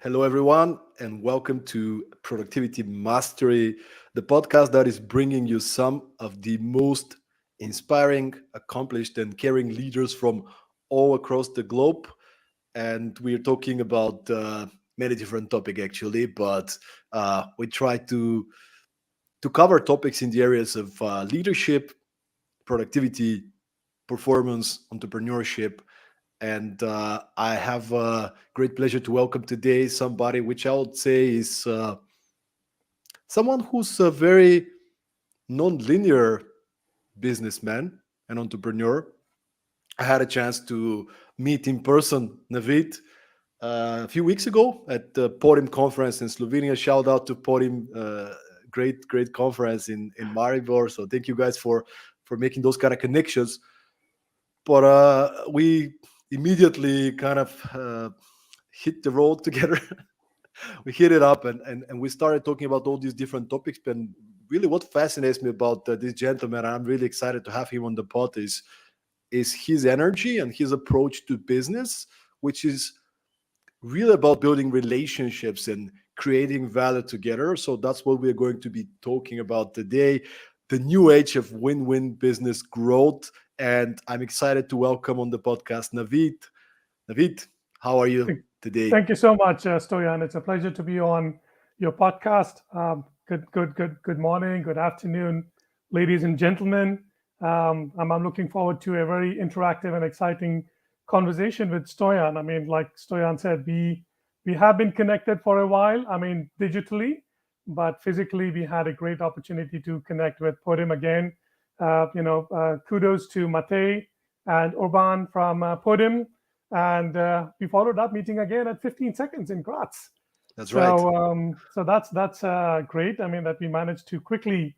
Hello, everyone, and welcome to Productivity Mastery, the podcast that is bringing you some of the most inspiring, accomplished, and caring leaders from all across the globe. And we're talking about many different topics, actually, but we try to cover topics in the areas of leadership, productivity, performance, entrepreneurship, and I have a great pleasure to welcome today somebody which I would say is someone who's a very non-linear businessman and entrepreneur. I had a chance to meet in person Naveed a few weeks ago at the Podium conference in Slovenia. Shout out to Podium, great conference in Maribor. So thank you guys for making those kind of connections. But we immediately kind of hit the road together. We hit it up and we started talking about all these different topics. And really, what fascinates me about this gentleman, I'm really excited to have him on the pod, is his energy and his approach to business, which is really about building relationships and creating value together. So that's what we're going to be talking about today, the new age of win-win business growth. And I'm excited to welcome on the podcast Naveed. Naveed, how are you Thank today? thank you so much, Stoyan. It's a pleasure to be on your podcast. Good morning, good afternoon, ladies and gentlemen. I'm looking forward to a very interactive and exciting conversation with Stoyan. I mean, like Stoyan said, we have been connected for a while. I mean, digitally, but physically, we had a great opportunity to connect with Podim again. Kudos to Matej and Urban from Podim, and we followed up meeting again at 15 seconds in Graz. That's right. So that's great. I mean that we managed to quickly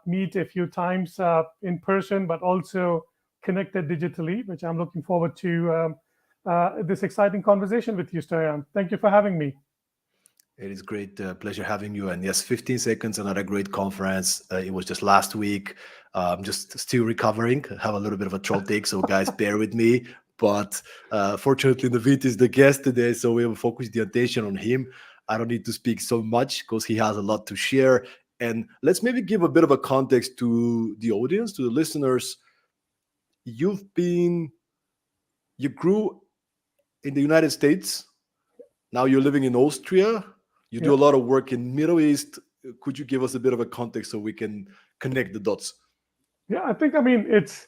meet a few times in person, but also connected digitally, which I'm looking forward to this exciting conversation with you, Stoyan. Thank you for having me. It is great pleasure having you. And yes, 15 seconds, another great conference. It was just last week. I'm just still recovering. I have a little bit of a throat ache, so guys, bear with me. But fortunately, Naveed is the guest today, so we will focus the attention on him. I don't need to speak so much because he has a lot to share. And let's maybe give a bit of a context to the audience, to the listeners. You've been, you grew in the United States. Now you're living in Austria. You do Yeah. a lot of work in Middle East. Could you give us a bit of a context so we can connect the dots? Yeah, I think I mean it's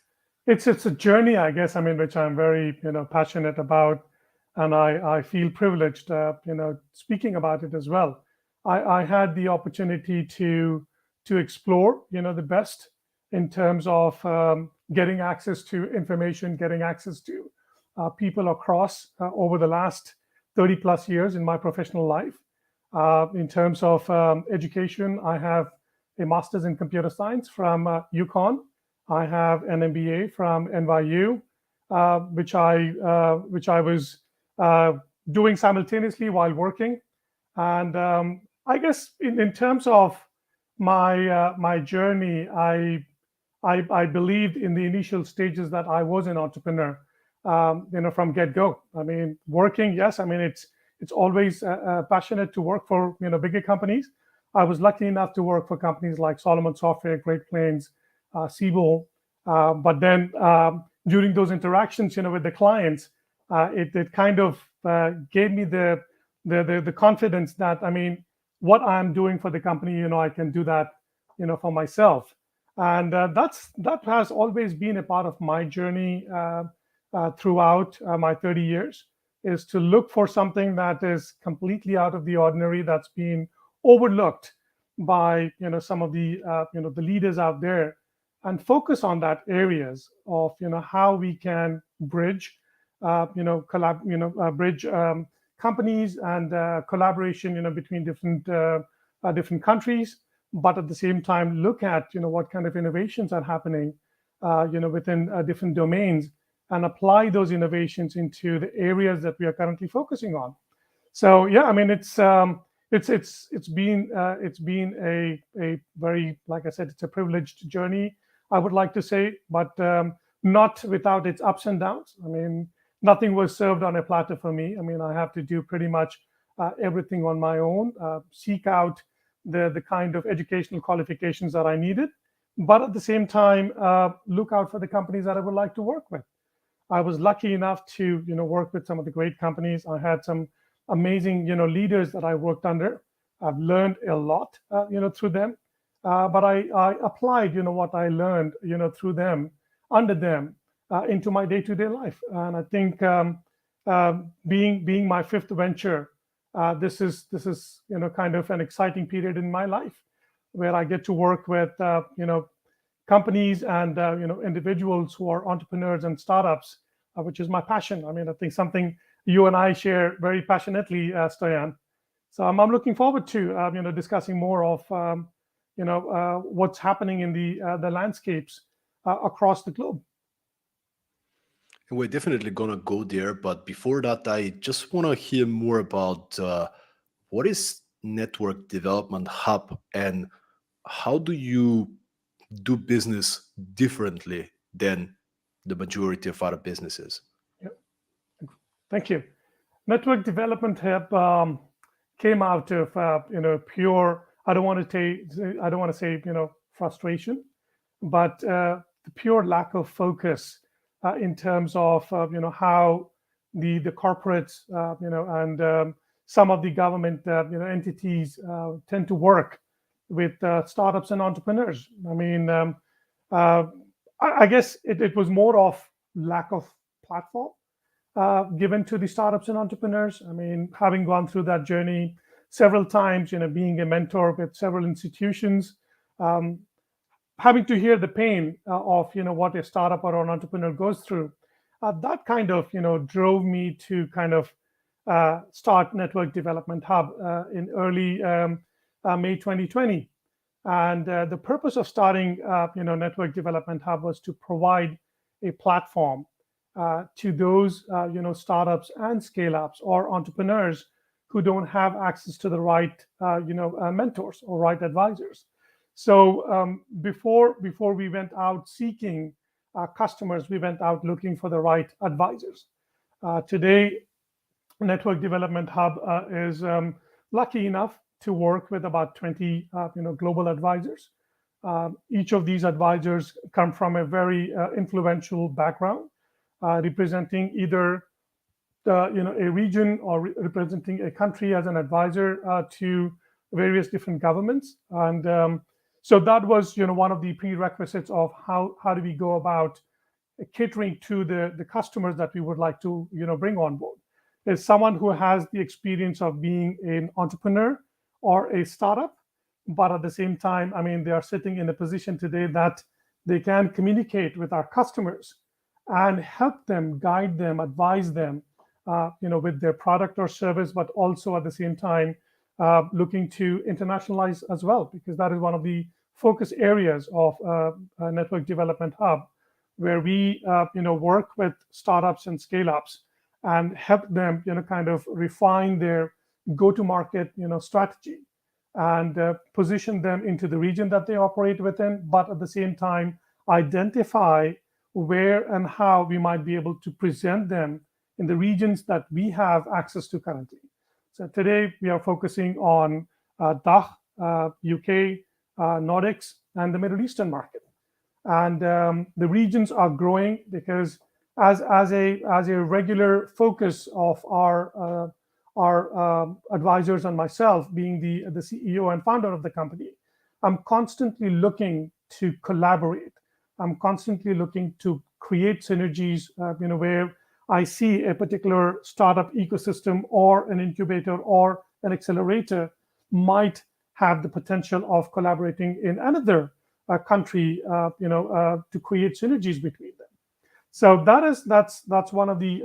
a journey, I guess. I mean, which I'm very passionate about, and I feel privileged, speaking about it as well. I had the opportunity to explore, the best in terms of getting access to information, getting access to people across over the last 30 plus years in my professional life. In terms of education, I have a master's in computer science from UConn. I have an MBA from NYU, which I was uh, doing simultaneously while working. And I guess in terms of my journey, I believed in the initial stages that I was an entrepreneur, from get go. I mean, working, yes. I mean, it's always passionate to work for bigger companies. I was lucky enough to work for companies like Solomon Software, Great Plains, Siebel. But then during those interactions, with the clients, it kind of gave me the confidence that I mean, what I'm doing for the company, I can do that, for myself. And that has always been a part of my journey throughout my 30 years, is to look for something that is completely out of the ordinary, that's been overlooked by some of the leaders out there, and focus on that areas of how we can bridge bridge companies and collaboration between different countries, but at the same time look at what kind of innovations are happening within different domains, and apply those innovations into the areas that we are currently focusing on. So yeah, I mean it's been a very, like I said, it's a privileged journey, I would like to say, but not without its ups and downs. I mean, nothing was served on a platter for me. I mean, I have to do pretty much everything on my own, seek out the kind of educational qualifications that I needed, but at the same time, look out for the companies that I would like to work with. I was lucky enough to, work with some of the great companies. I had some amazing, leaders that I worked under. I've learned a lot, through them. But I applied, what I learned, through them, under them, into my day-to-day life. And I think being my fifth venture, this is kind of an exciting period in my life where I get to work with companies and individuals who are entrepreneurs and startups, which is my passion. I mean, I think something you and I share very passionately, Stoyan. So I'm looking forward to discussing more of what's happening in the landscapes across the globe. And we're definitely gonna go there, but before that, I just want to hear more about what is Network Development Hub and how do you do business differently than the majority of other businesses? Yeah, thank you. Network Development Hub came out of pure. I don't want to say frustration, but the pure lack of focus in terms of how the corporates and some of the government entities tend to work with startups and entrepreneurs. I mean, uh, I guess it was more of lack of platform given to the startups and entrepreneurs. I mean, having gone through that journey several times, being a mentor with several institutions, um, having to hear the pain of what a startup or an entrepreneur goes through, that kind of drove me to kind of start Network Development Hub in early May 2020. And the purpose of starting Network Development Hub was to provide a platform to those startups and scale ups or entrepreneurs who don't have access to the right mentors or right advisors. So before we went out seeking customers, we went out looking for the right advisors. Today, Network Development Hub is lucky enough to work with about 20 global advisors. Each of these advisors come from a very influential background, representing either a region or representing a country as an advisor to various different governments. And so that was one of the prerequisites of how do we go about catering to the customers that we would like to bring on board. There's someone who has the experience of being an entrepreneur or a startup, but at the same time, I mean, they are sitting in a position today that they can communicate with our customers and help them, guide them, advise them, with their product or service, but also at the same time looking to internationalize as well, because that is one of the focus areas of Network Development Hub, where we work with startups and scale ups and help them kind of refine their go-to-market strategy and position them into the region that they operate within, but at the same time identify where and how we might be able to present them in the regions that we have access to currently. So today we are focusing on DACH, UK, Nordics, and the Middle Eastern market. And the regions are growing because as a regular focus of our advisors and myself, being the CEO and founder of the company, I'm constantly looking to collaborate. I'm constantly looking to create synergies, where I see a particular startup ecosystem or an incubator or an accelerator might have the potential of collaborating in another country, to create synergies between them. So that's one of the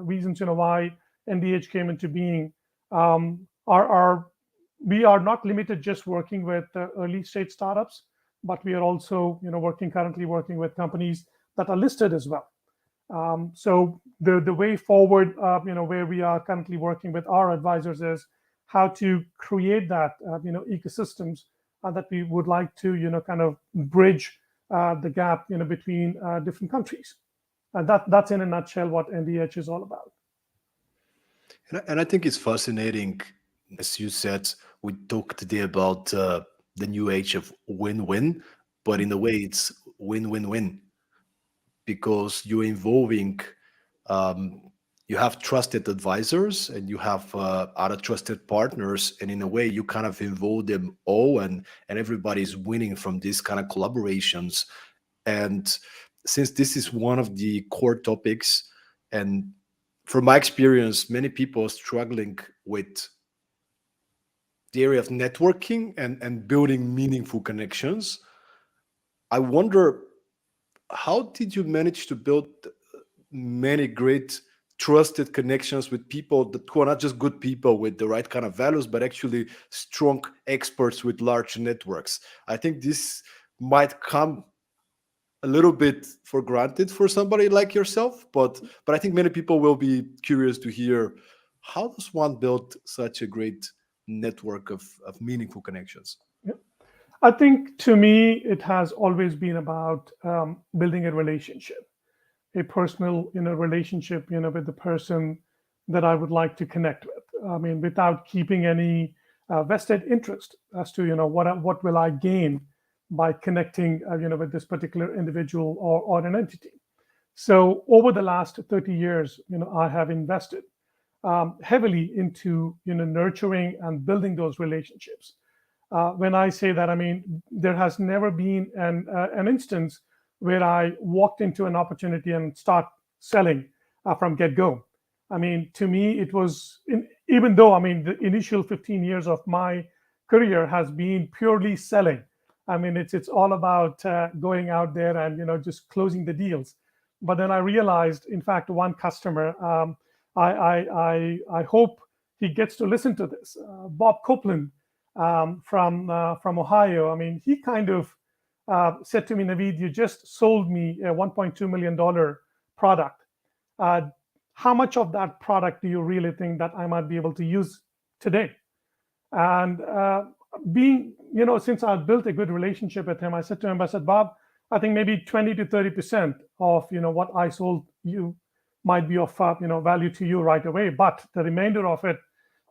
reasons why NDH came into being. Our We are not limited just working with early stage startups, but we are also currently working with companies that are listed as well. So the way forward, where we are currently working with our advisors is how to create that ecosystems that we would like to kind of bridge the gap between different countries. And that's in a nutshell what NDH is all about. And I think it's fascinating, as you said, we talked today about the new age of win-win, but in a way, it's win-win-win because you're involving, um, you have trusted advisors and you have other trusted partners, and in a way, you kind of involve them all, and everybody's winning from these kind of collaborations. And since this is one of the core topics, and from my experience, many people are struggling with the area of networking and building meaningful connections. I wonder, how did you manage to build many great trusted connections with people that who are not just good people with the right kind of values, but actually strong experts with large networks? I think this might come a little bit for granted for somebody like yourself, but I think many people will be curious to hear, how does one build such a great network of meaningful connections? Yeah. I think to me, it has always been about building a relationship, a personal, relationship, with the person that I would like to connect with. I mean, without keeping any vested interest as to, what will I gain by connecting, with this particular individual or an entity. So over the last 30 years, I have invested heavily into, nurturing and building those relationships. When I say that, I mean there has never been an instance where I walked into an opportunity and start selling from get go. I mean, to me, it was even though I mean the initial 15 years of my career has been purely selling. I mean, it's all about going out there and just closing the deals. But then I realized, in fact, one customer, I hope he gets to listen to this, Bob Copeland from Ohio. I mean, he kind of said to me, Naveed, you just sold me a $1.2 million product. Uh, how much of that product do you really think that I might be able to use today? And being, since I built a good relationship with him, I said to him, I said, Bob, I think maybe 20 to 30% of, what I sold you might be of, value to you right away, but the remainder of it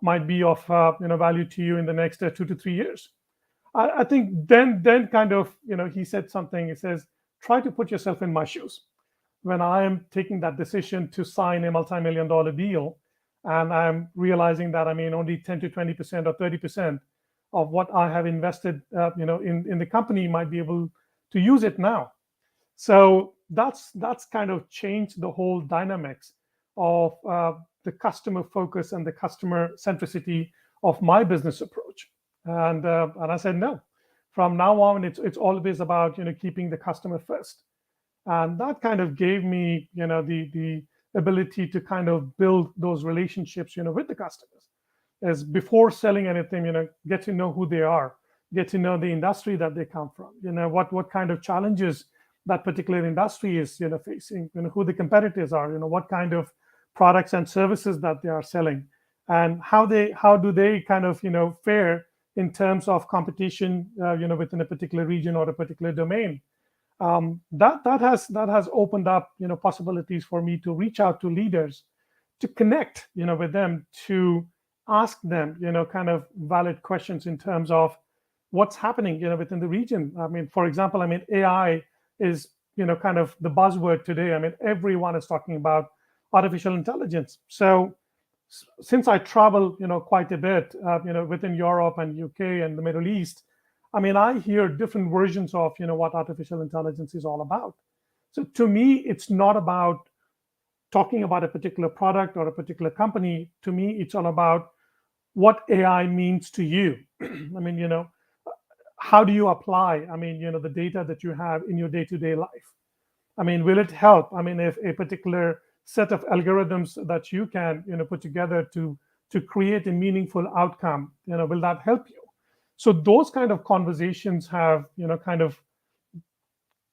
might be of, value to you in the next 2 to 3 years. I think then kind of, he said something. He says, try to put yourself in my shoes when I am taking that decision to sign a multi-million-dollar deal, and I'm realizing that I mean only 10 to 20% or 30% of what I have invested, in the company might be able to use it now. So that's kind of changed the whole dynamics of the customer focus and the customer centricity of my business approach. And I said no. From now on, it's always about keeping the customer first, and that kind of gave me the ability to kind of build those relationships with the customers. As before selling anything, get to know who they are, get to know the industry that they come from, what kind of challenges that particular industry is facing, who the competitors are, what kind of products and services that they are selling, and how do they kind of fare in terms of competition, within a particular region or a particular domain. That has opened up possibilities for me to reach out to leaders, to connect with them, to ask them kind of valid questions in terms of what's happening within the region. I mean, for example, I mean AI is kind of the buzzword today. I mean, everyone is talking about artificial intelligence. So since I travel quite a bit within Europe and UK and the Middle East, I mean, I hear different versions of what artificial intelligence is all about. So to me, it's not about talking about a particular product or a particular company. To me, it's all about what AI means to you. I mean, how do you apply, I mean, the data that you have in your day-to-day life? I mean, will it help? I mean, if a particular set of algorithms that you can, put together to create a meaningful outcome, will that help you? So those kind of conversations have, kind of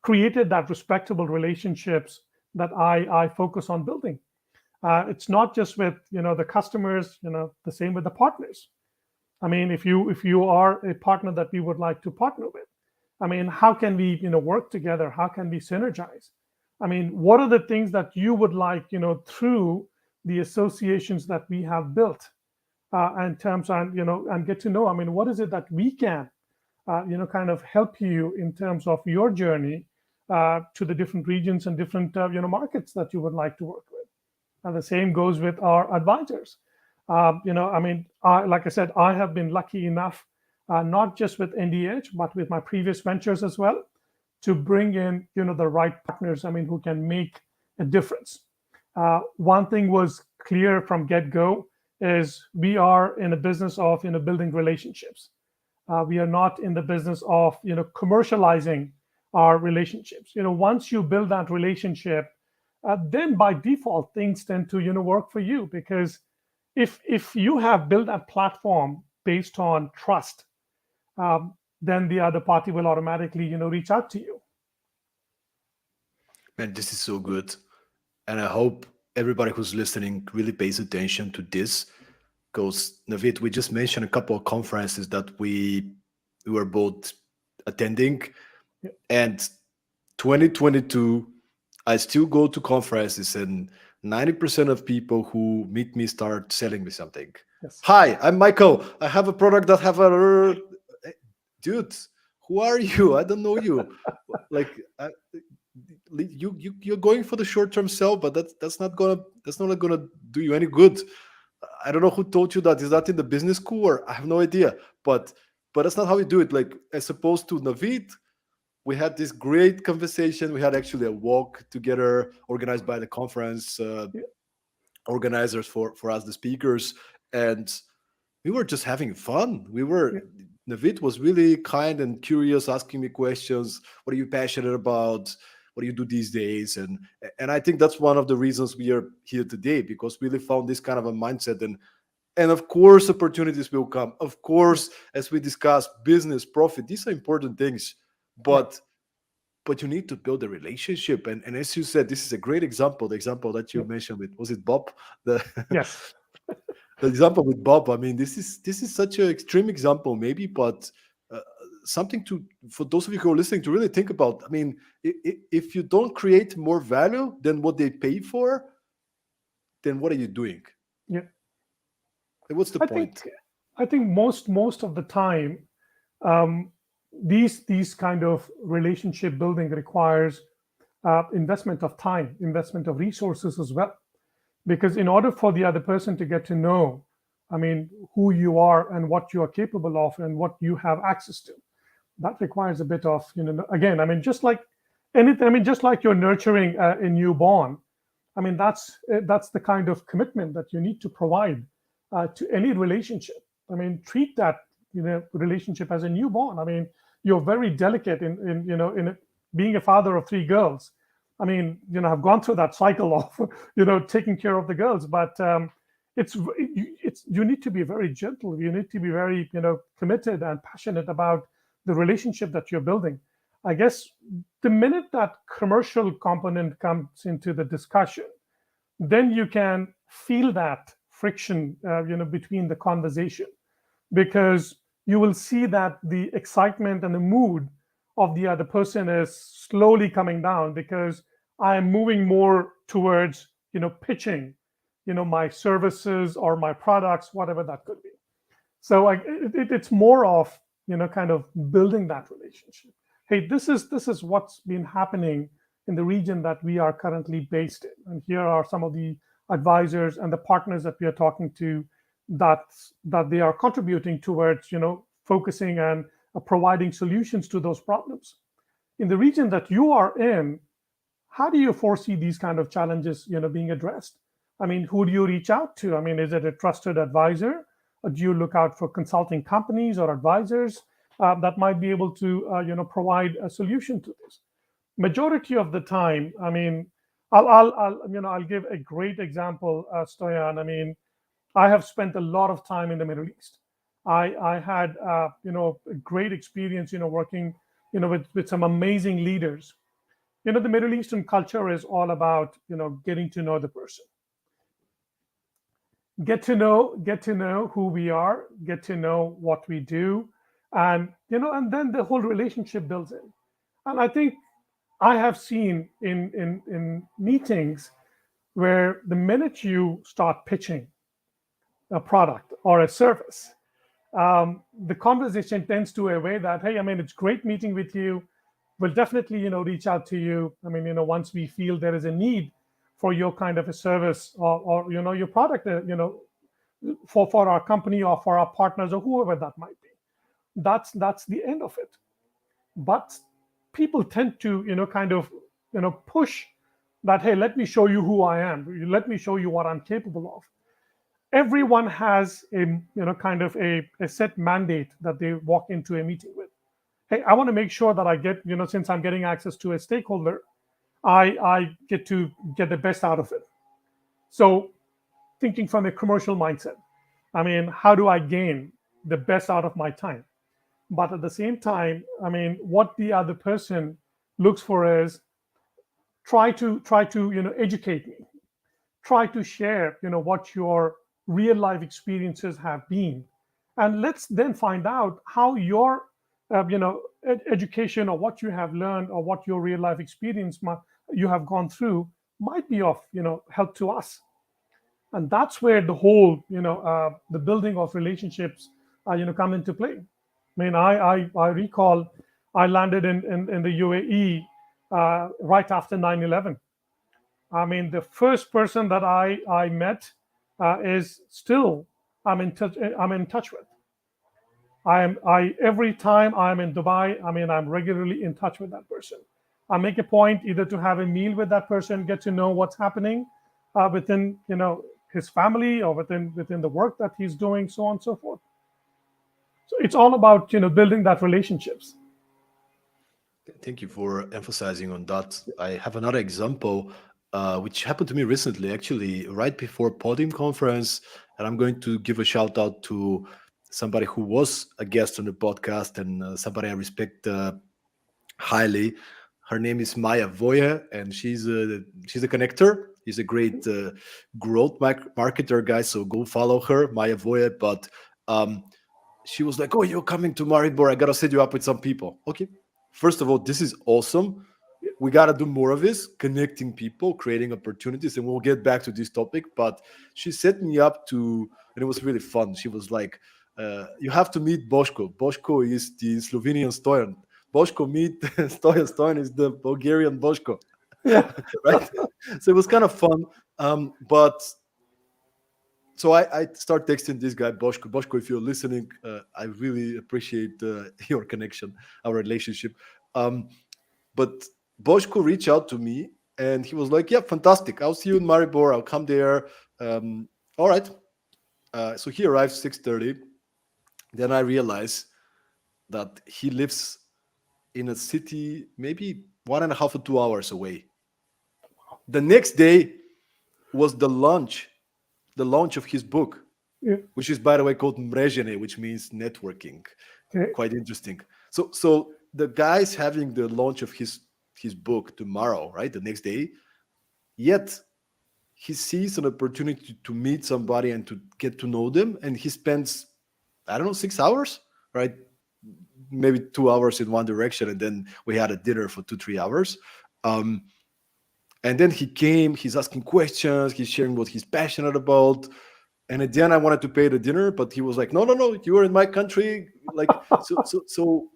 created that respectable relationships that I focus on building. It's not just with the customers, the same with the partners. I mean, if you are a partner that we would like to partner with, I mean, how can we work together? How can we synergize? I mean, what are the things that you would like through the associations that we have built, in terms, and and get to know, I mean, what is it that we can kind of help you in terms of your journey to the different regions and different markets that you would like to work with. And the same goes with our advisors. I mean, like I said, I have been lucky enough, not just with NDH, but with my previous ventures as well, to bring in the right partners. I mean, who can make a difference. One thing was clear from get go is we are in a business of building relationships. We are not in the business of commercializing our relationships. Once you build that relationship, then by default things tend to work for you, because if you have built that platform based on trust, then the other party will automatically reach out to you. Man, this is so good. And I hope everybody who's listening really pays attention to this. Because, Navid, we just mentioned a couple of conferences that we were both attending. Yeah. And 2022, I still go to conferences, and 90% of people who meet me start selling me something. Yes. Hi, I'm Michael. I have a product that have a dude. Who are you? I don't know you. Like, you're going for the short term sell, but that's not gonna do you any good. I don't know who told you that. Is that in the business school, or I have no idea. But that's not how we do it. Like, as opposed to Naveed, we had this great conversation. We had actually a walk together organized by the conference Yeah. organizers for us, the speakers, and we were just having fun. Yeah. Navid was really kind and curious, asking me questions. What are you passionate about? What do you do these days? And I think that's one of the reasons we are here today, because we really found this kind of a mindset. And of course, opportunities will come. Of Yeah. course, as we discussed, business, profit, these are important things. Correct. But you need to build a relationship. And as you said, this is a great example. The example that you Yeah. mentioned with, was it Bob? The Yes. the example with Bob. I mean, this is such an extreme example, maybe, but uh, something to for those of you who are listening to really think about. I mean, if you don't create more value than what they pay for, then what are you doing? Yeah. And what's the I point? think I think most of the time, um, these kind of relationship building requires investment of time, investment of resources as well. Because in order for the other person to get to know, I mean, who you are and what you are capable of and what you have access to, that requires a bit of again, I mean, just like anything, I mean, just like you're nurturing a newborn. I mean, that's the kind of commitment that you need to provide to any relationship. I mean, treat that relationship as a newborn. I mean, you're very delicate in being a father of three girls. I mean, I've gone through that cycle of taking care of the girls, but you need to be very gentle. You need to be very committed and passionate about the relationship that you're building. I guess the minute that commercial component comes into the discussion, then you can feel that friction, between the conversation, because you will see that the excitement and the mood of the other person is slowly coming down, because I am moving more towards pitching my services or my products, whatever that could be. So it's more of kind of building that relationship. Hey, this is what's been happening in the region that we are currently based in, and here are some of the advisors and the partners that we are talking to, that they are contributing towards focusing and providing solutions to those problems in the region that you are in. How do you foresee these kind of challenges being addressed? I mean, who do you reach out to? I mean, is it a trusted advisor, or do you look out for consulting companies or advisors that might be able to provide a solution to this? Majority of the time, I mean, I'll give a great example, Stoyan. I mean, I have spent a lot of time in the Middle East. I had a great experience working with some amazing leaders. The Middle Eastern culture is all about getting to know the person, get to know who we are, get to know what we do, and and then the whole relationship builds in. And I think I have seen in meetings where the minute you start pitching a product or a service, the conversation tends to a way that, hey, I mean, it's great meeting with you. We'll definitely, reach out to you. I mean, once we feel there is a need for your kind of a service, or your product, for our company or for our partners or whoever that might be. That's the end of it. But people tend to, kind of, push that, hey, let me show you who I am. Let me show you what I'm capable of. Everyone has a, kind of a set mandate that they walk into a meeting with. Hey, I want to make sure that I get, since I'm getting access to a stakeholder, I get to get the best out of it. So thinking from a commercial mindset, I mean, how do I gain the best out of my time? But at the same time, I mean, what the other person looks for is try to educate me, try to share what your real life experiences have been, and let's then find out how your education or what you have learned or what your real life experience you have gone through might be of help to us. And that's where the whole the building of relationships come into play. I mean, I recall I landed in the UAE right after 9/11. I mean, the first person that I met is still I'm in touch with. I every time I'm in Dubai, I mean, I'm regularly in touch with that person. I make a point either to have a meal with that person, get to know what's happening within his family or within the work that he's doing, so on and so forth. So it's all about building that relationships. Thank you for emphasizing on that. I have another example, which happened to me recently, actually, right before Podium conference, and I'm going to give a shout out to somebody who was a guest on the podcast and somebody I respect highly. Her name is Maya Voya, and she's a connector. She's a great growth marketer, guys. So go follow her, Maya Voya. But she was like, "Oh, you're coming to Maribor. I gotta set you up with some people." Okay. First of all, this is awesome. We gotta do more of this, connecting people, creating opportunities, and we'll get back to this topic. But she set me up to, and it was really fun. She was like, "You have to meet Boško. Boško is the Slovenian Stoyan. Boško meet Stoyan. Stoyan is the Bulgarian Boško." Yeah, Right? So it was kind of fun. But so I start texting this guy Boshko. Boshko, if you're listening, I really appreciate your connection, our relationship. Um, but Boshko reached out to me and he was like, "Yeah, fantastic. I'll see you in Maribor. I'll come there." All right. So he arrives 6:30. Then I realize that he lives in a city maybe 1.5 or 2 hours away. The next day was the launch of his book, yeah, which is, by the way, called Mrežene, which means networking. okay, Quite interesting. So the guy's having the launch of his book tomorrow, right? The next day. Yet he sees an opportunity to meet somebody and to get to know them, and he spends, I don't know, 6 hours, right? Maybe 2 hours in one direction, and then we had a dinner for 2 3 hours. Um, and then he came. He's asking questions. He's sharing what he's passionate about. And at the end, I wanted to pay the dinner, but he was like, "No, no, no, you are in my country." Like, so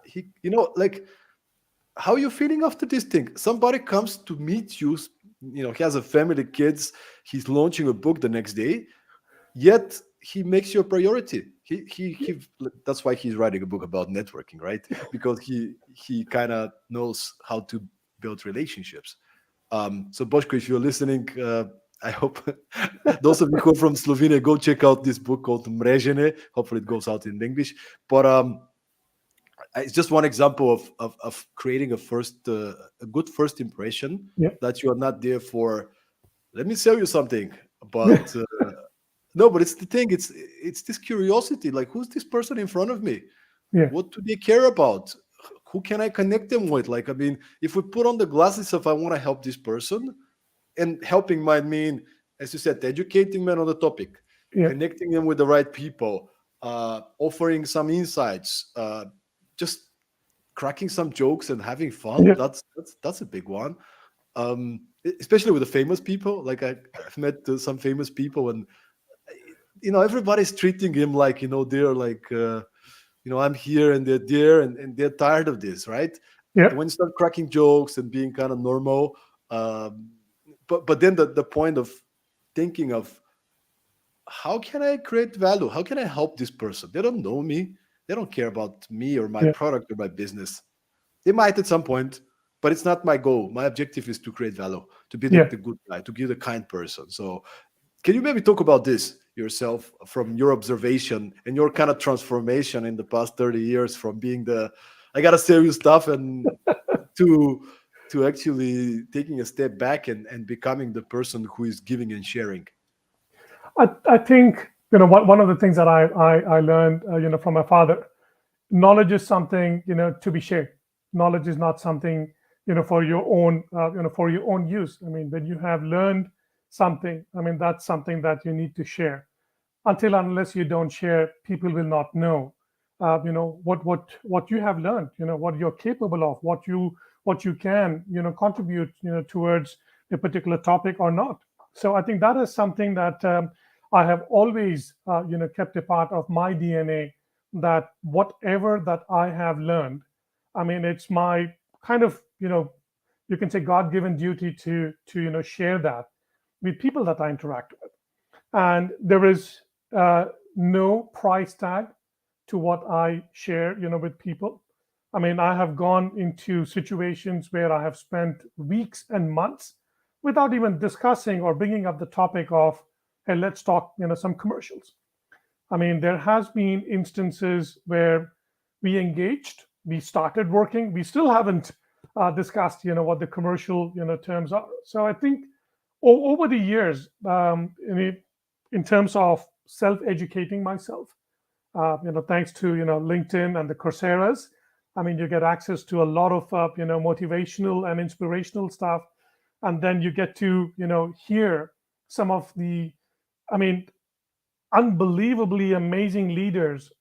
he, like, how are you feeling after this thing? Somebody comes to meet you. He has a family, kids. He's launching a book the next day. Yet he makes you a priority. He. That's why he's writing a book about networking, right? Because he kind of knows how to build relationships. So Boško, if you're listening, I hope those of you who are from Slovenia go check out this book called Mrežene. Hopefully, it goes out in English. But it's just one example of creating a good first impression, yeah, that you are not there for, let me sell you something, but no, but it's the thing. It's this curiosity. Like, who's this person in front of me? yeah, What do they care about? Who can I connect them with? Like, I mean, if we put on the glasses of I want to help this person, and helping might mean, as you said, educating them on the topic, yeah, connecting them with the right people, offering some insights, just cracking some jokes and having fun. yeah, That's a big one. especially with the famous people. Like I've met some famous people, and everybody's treating him like they're like I'm here and they're there, and they're tired of this, right? Yeah, And when you start cracking jokes and being kind of normal, um, but then the point of thinking of how can I create value? How can I help this person? They don't know me. They don't care about me or my yeah, product or my business. They might at some point, but it's not my goal. My objective is to create value, to be yeah. the good guy, to be the kind person. So, can you maybe talk about this yourself from your observation and your kind of transformation in the past 30 years from being the I gotta sell you stuff and to actually taking a step back and becoming the person who is giving and sharing? I think one of the things that I learned from my father. Knowledge is something to be shared. Knowledge is not something for your own for your own use. I mean, when you have learned something, I mean, that's something that you need to share. Until unless you don't share, people will not know what you have learned, what you're capable of, what you can contribute towards a particular topic or not. So I think that is something that I have always kept a part of my DNA, that whatever that I have learned, I mean, it's my kind of you can say God-given duty to share that with people that I interact with. And there is uh, no price tag to what I share with people. I mean, I have gone into situations where I have spent weeks and months without even discussing or bringing up the topic of, hey, let's talk some commercials. I mean, there has been instances where we engaged, we started working, we still haven't discussed what the commercial terms are. So I think over the years, in terms of self-educating myself, thanks to LinkedIn and the Coursera's, I mean, you get access to a lot of motivational and inspirational stuff, and then you get to hear some of the, I mean, unbelievably amazing leaders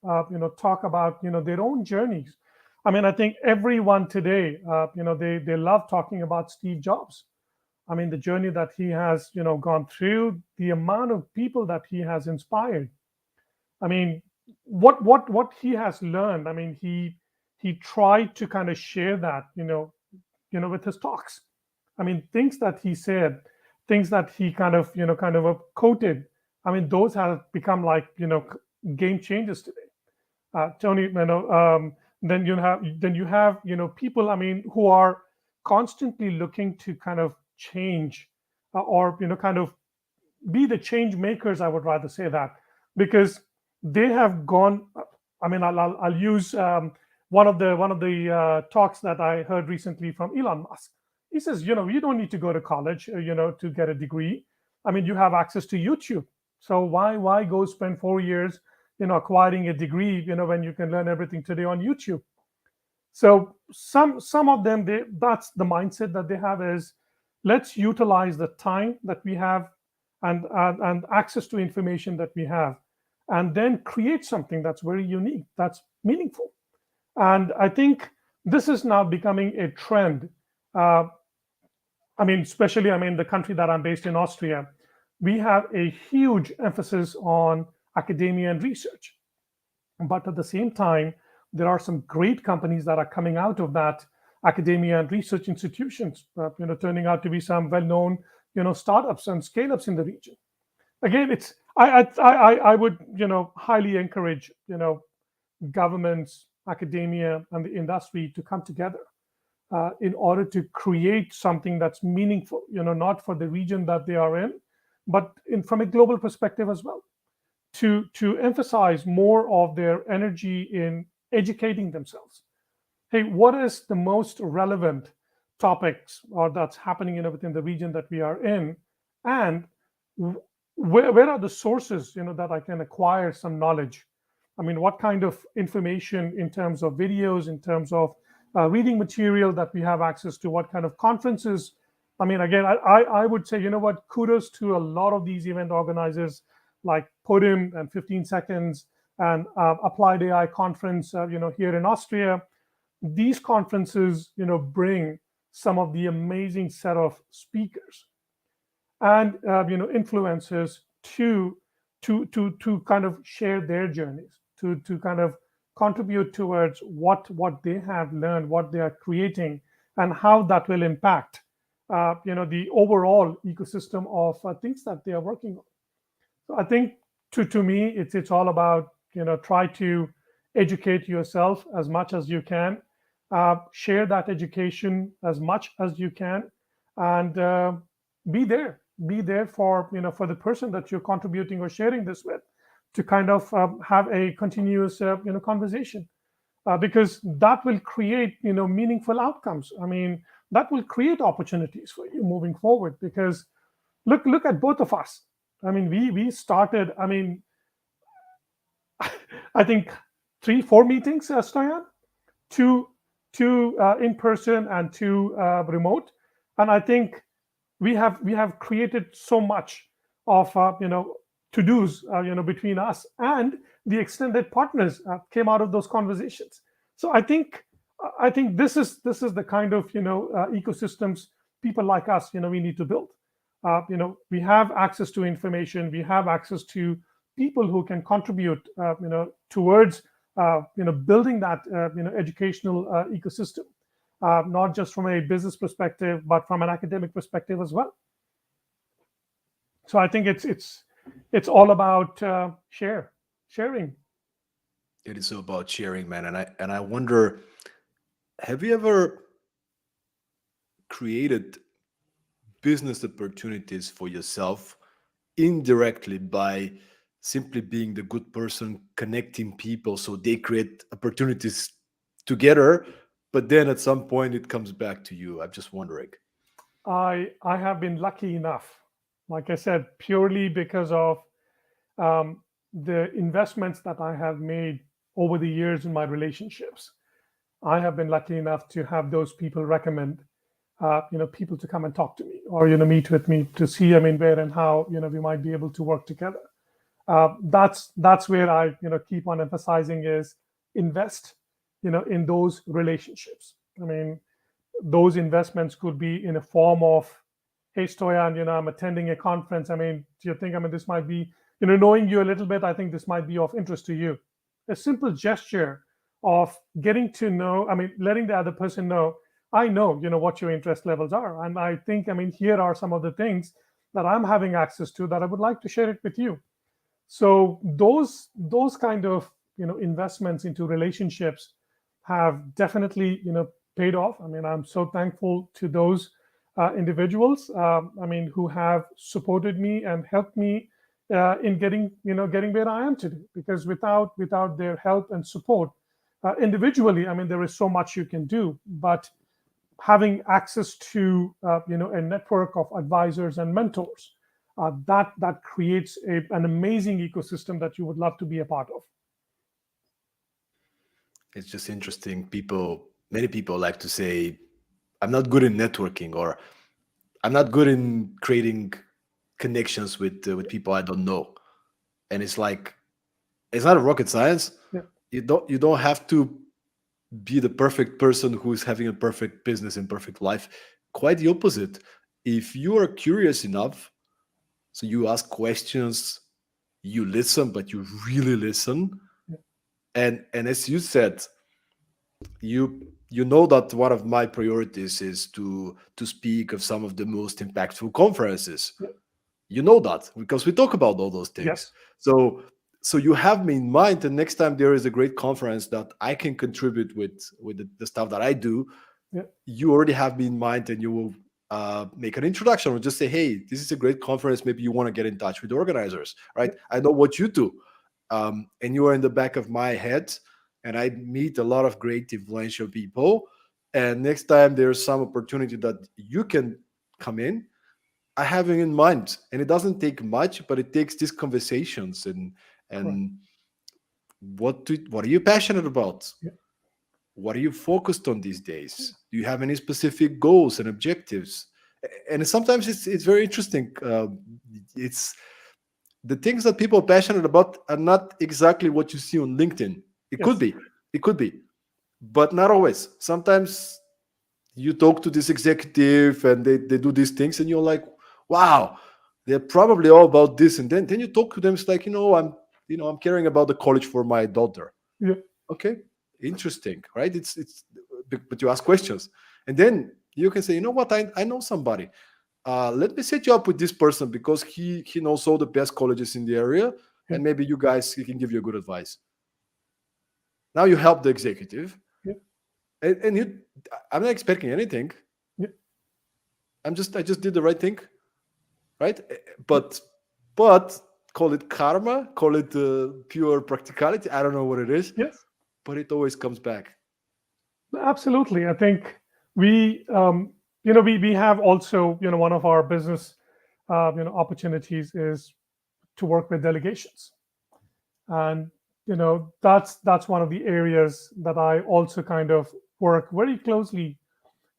talk about their own journeys. I mean, I think everyone today they love talking about Steve Jobs. I mean, the journey that he has gone through, the amount of people that he has inspired. I mean, what he has learned, I mean, he tried to kind of share that with his talks. I mean, things that he said, things that he kind of quoted. I mean, those have become like game changers today. Tony, then you have people. I mean, who are constantly looking to kind of change or kind of be the change makers. I would rather say that, because they have gone. I mean, I'll use one of the talks that I heard recently from Elon Musk. He says, you don't need to go to college, to get a degree. I mean, you have access to YouTube. So why go spend 4 years, acquiring a degree, when you can learn everything today on YouTube? So some of them, that's the mindset that they have is, let's utilize the time that we have and access to information that we have, and then create something that's very unique, that's meaningful. And I think this is now becoming a trend. Uh, I mean, especially, I mean, the country that I'm based in, Austria, we have a huge emphasis on academia and research. But at the same time, there are some great companies that are coming out of that academia and research institutions, turning out to be some well-known, startups and scale-ups in the region. Again, it's I would highly encourage governments, academia, and the industry to come together in order to create something that's meaningful. Not for the region that they are in, but from a global perspective as well, to emphasize more of their energy in educating themselves. Hey, what is the most relevant topics or that's happening within the region that we are in, and where are the sources that I can acquire some knowledge? I mean, what kind of information in terms of videos, in terms of reading material that we have access to, what kind of conferences? I mean, again, I would say, what, kudos to a lot of these event organizers like Podium and 15 Seconds and Applied AI conference, here in Austria. These conferences, bring some of the amazing set of speakers and influencers to kind of share their journeys, to kind of contribute towards what they have learned, what they are creating, and how that will impact the overall ecosystem of things that they are working on. So I think to me it's all about try to educate yourself as much as you can, share that education as much as you can, and be there be there for for the person that you're contributing or sharing this with, to kind of have a continuous conversation, because that will create meaningful outcomes. I mean, that will create opportunities for you moving forward, because look at both of us. I mean, we started, I mean, I think 3 4 meetings, Stoyan, two in person and two remote. And I think we have created so much of to dos between us, and the extended partners came out of those conversations. So I think this is the kind of ecosystems people like us we need to build. We have access to information, we have access to people who can contribute towards building that educational ecosystem, not just from a business perspective, but from an academic perspective as well. So I think it's all about sharing. It is about sharing, man. And I wonder, have you ever created business opportunities for yourself indirectly by simply being the good person, connecting people so they create opportunities together, but then at some point it comes back to you? I'm just wondering. I have been lucky enough, like I said, purely because of the investments that I have made over the years in my relationships. I have been lucky enough to have those people recommend people to come and talk to me, or meet with me to see, I mean, where and how we might be able to work together. That's where I keep on emphasizing is invest in those relationships. I mean, those investments could be in a form of, hey Stoyan, I'm attending a conference. I mean, do you think, I mean, this might be, knowing you a little bit, I think this might be of interest to you. A simple gesture of getting to know, I mean, letting the other person know, I know what your interest levels are, and I think, I mean, here are some of the things that I'm having access to that I would like to share it with you. So those kind of investments into relationships have definitely paid off. I mean, I'm so thankful to those individuals, I mean, who have supported me and helped me in getting where I am today. Because without their help and support individually, I mean, there is so much you can do, but having access to a network of advisors and mentors, that creates an amazing ecosystem that you would love to be a part of. It's just interesting. Many people like to say, I'm not good in networking, or I'm not good in creating connections with people I don't know. And it's like, it's not a rocket science. Yeah. You don't have to be the perfect person who's having a perfect business and perfect life. Quite the opposite. If you are curious enough, so you ask questions, you listen, but you really listen. Yeah. And as you said, you know that one of my priorities is to speak of some of the most impactful conferences. Yeah. You know that because we talk about all those things. Yes. So you have me in mind, and next time there is a great conference that I can contribute with the stuff that I do, Yeah. you already have me in mind, and you will make an introduction or just say, hey, this is a great conference, maybe you want to get in touch with the organizers, right? I know what you do, and you are in the back of my head, and I meet a lot of great influential people, and next time there's some opportunity that you can come in, I have it in mind. And it doesn't take much, but it takes these conversations Correct. and what are you passionate about? Yeah. What are you focused on these days? Do you have any specific goals and objectives? And sometimes it's very interesting. It's the things that people are passionate about are not exactly what you see on LinkedIn. It could Yes. be, it could be, but not always. Sometimes you talk to this executive and they do these things and you're like, wow, they're probably all about this. And then you talk to them, it's like, I'm caring about the college for my daughter. Yeah. Okay, interesting, right? It's but you ask questions, and then you can say, you know what, I know somebody. Let me set you up with this person because he knows all the best colleges in the area, Yeah. and maybe you guys, he can give you good advice. Now you help the executive, Yeah. and I'm not expecting anything. Yeah. I just did the right thing, right? Yeah. But call it karma, call it pure practicality. I don't know what it is, Yes. but it always comes back. Absolutely. I think we, we have also, one of our business, opportunities is to work with delegations, and that's one of the areas that I also kind of work very closely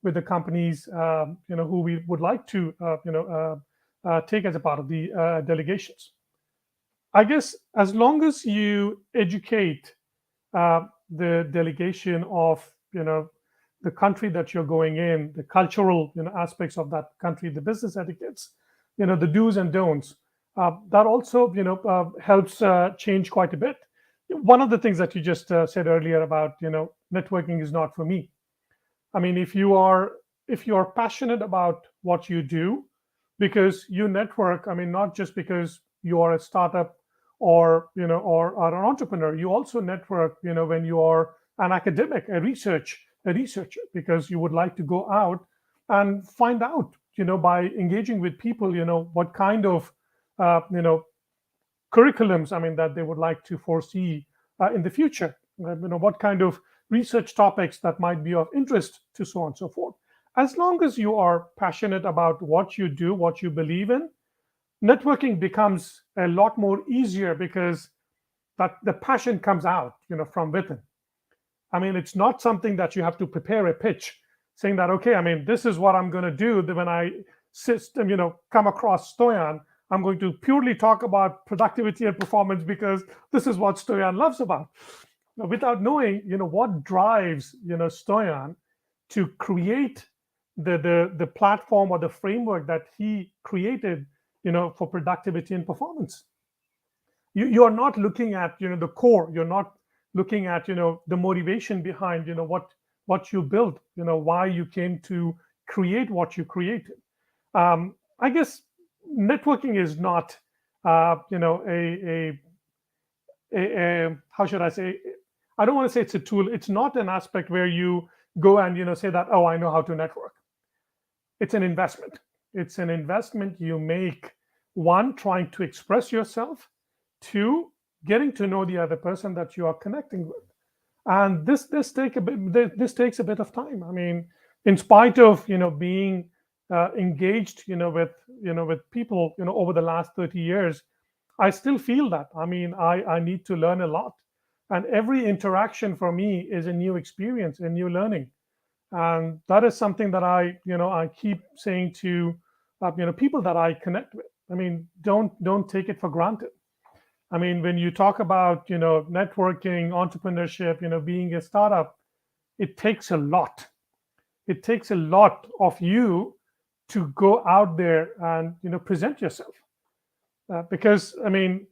with the companies, who we would like to, take as a part of the delegations. I guess as long as you educate the delegation of the country that you're going in, the cultural aspects of that country, the business etiquettes, the do's and don'ts. That also helps change quite a bit. One of the things that you just said earlier about networking is not for me. I mean, if you are passionate about what you do, because you network, I mean, not just because you are a startup or or an entrepreneur, you also network, when you are an academic, a researcher, because you would like to go out and find out, by engaging with people, what kind of curriculums, I mean, that they would like to foresee in the future. What kind of research topics that might be of interest to so on and so forth. As long as you are passionate about what you do, what you believe in, networking becomes a lot more easier because that the passion comes out, from within. I mean, it's not something that you have to prepare a pitch saying that, okay, I mean, this is what I'm going to do. That when I system, come across Stoyan, I'm going to purely talk about productivity and performance because this is what Stoyan loves about. Now, without knowing, what drives, Stoyan to create the platform or the framework that he created, for productivity and performance. You are not looking at the core. You're not looking at the motivation behind what you built, why you came to create what you created. I guess networking is not a how should I say, I don't want to say it's a tool. It's not an aspect where you go and say that, oh, I know how to network. It's an investment. It's an investment you make, one, trying to express yourself, two, getting to know the other person that you are connecting with. And this takes a bit of time. I mean, in spite of being engaged with people over the last 30 years, I still feel that. I mean, I need to learn a lot, and every interaction for me is a new experience, a new learning. And that is something that I keep saying to people that I connect with. I mean, don't take it for granted. I mean, when you talk about networking, entrepreneurship, being a startup, it takes a lot. It takes a lot of you to go out there and present yourself. Because I mean,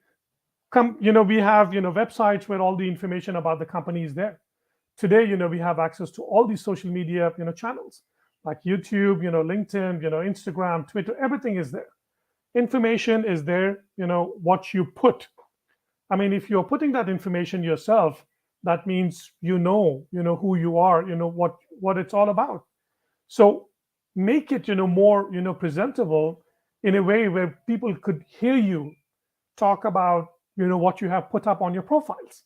we have websites where all the information about the company is there. Today, we have access to all these social media channels like YouTube, LinkedIn, Instagram, Twitter. Everything is there. Information is there. What you put. I mean, if you're putting that information yourself, that means who you are, what it's all about. So make it more presentable in a way where people could hear you talk about what you have put up on your profiles.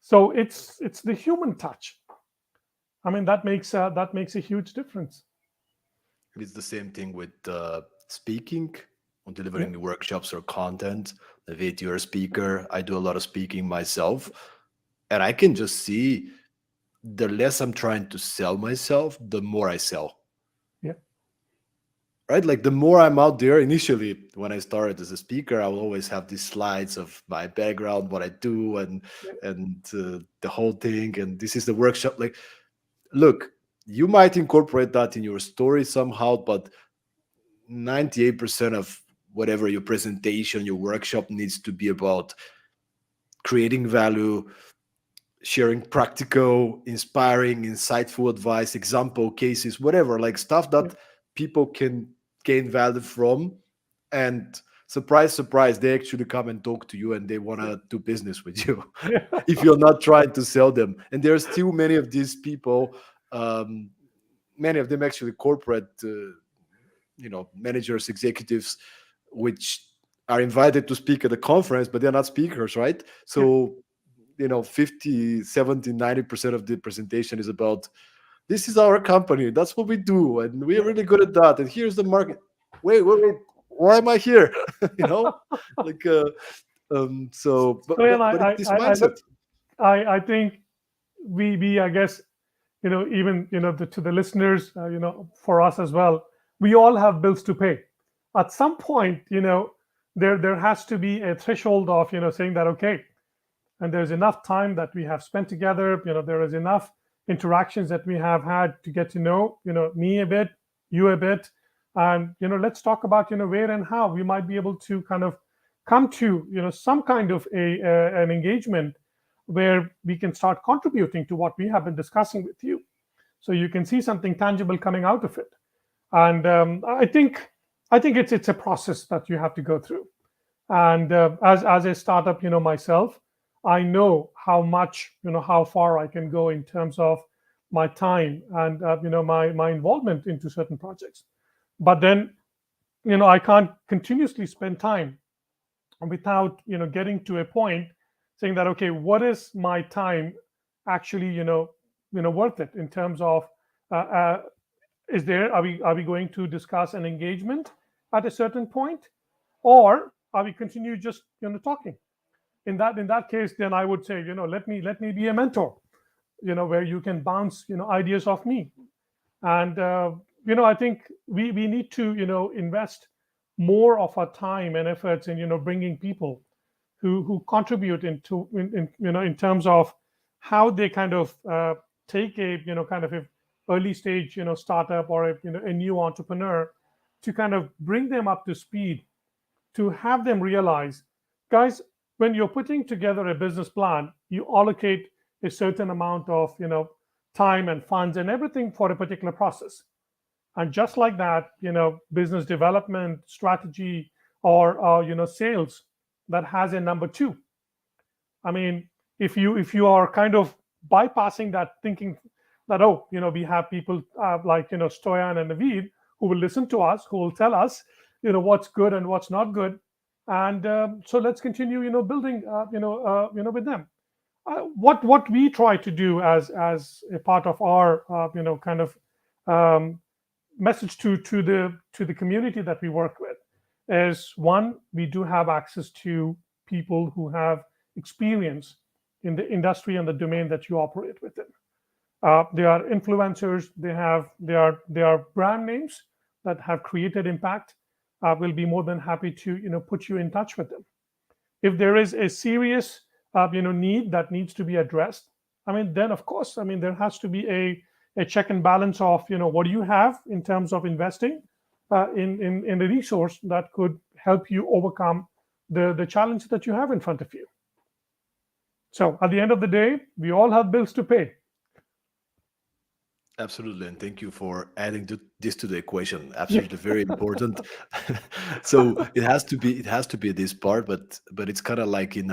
So it's the human touch. I mean, that makes a huge difference. It's the same thing with speaking or Yeah. delivering the workshops or content. Naveed, you're a speaker. I do a lot of speaking myself. And I can just see the less I'm trying to sell myself, the more I sell. Yeah. Right? Like the more I'm out there, initially, when I started as a speaker, I will always have these slides of my background, what I do, and Yeah. the whole thing. And this is the workshop. Like, look, you might incorporate that in your story somehow, but 98% of whatever your presentation, your workshop needs to be about creating value, sharing practical, inspiring, insightful advice, example cases, whatever, like stuff Yeah. that people can gain value from. And surprise, surprise, they actually come and talk to you and they want to do business with you Yeah. if you're not trying to sell them. And there are still many of these people, um, many of them actually corporate, managers, executives, which are invited to speak at a conference, but they're not speakers, right? Yeah. So 50, 70, 90% of the presentation is about this is our company, that's what we do, and we're Yeah. really good at that, and here's the market. Wait, why am I here? you know like so So, and but it's this mindset. I think we I guess, even, to the listeners, for us as well, we all have bills to pay. At some point, there has to be a threshold of, saying that, okay, and there's enough time that we have spent together, there is enough interactions that we have had to get to know, me a bit, you a bit, and, let's talk about, where and how we might be able to kind of come to, some kind of an engagement where we can start contributing to what we have been discussing with you, so you can see something tangible coming out of it. And I think it's a process that you have to go through. And as a startup, myself, I know how much, how far I can go in terms of my time and, my involvement into certain projects. But then, I can't continuously spend time without, getting to a point saying that, okay, what is my time actually, worth it in terms of, is there are we going to discuss an engagement at a certain point, or are we continue just, talking? In that case, then I would say, let me be a mentor, where you can bounce, ideas off me. And I think we need to, invest more of our time and efforts in, bringing people who contribute in terms of how they kind of take a, kind of a early stage, startup, or a new entrepreneur, to kind of bring them up to speed, to have them realize, guys, when you're putting together a business plan, you allocate a certain amount of, time and funds and everything for a particular process. And just like that, business development strategy, or sales, that has a number two. I mean, if you are kind of bypassing that, thinking that, oh, we have people, like, Stoyan and Naveed, who will listen to us, who will tell us, what's good and what's not good, and so let's continue, building, with them. What we try to do as a part of our, kind of, um, message to the community that we work with, is, one, we do have access to people who have experience in the industry and the domain that you operate within. They are influencers. They are brand names that have created impact. We'll be more than happy to, put you in touch with them. If there is a serious, need that needs to be addressed, I mean, then of course, I mean, there has to be a check and balance of, what do you have in terms of investing, in a resource that could help you overcome the challenge that you have in front of you. So at the end of the day, we all have bills to pay. Absolutely, and thank you for adding this to the equation. Yeah. Absolutely, very important. So it has to be this part, but it's kind of like in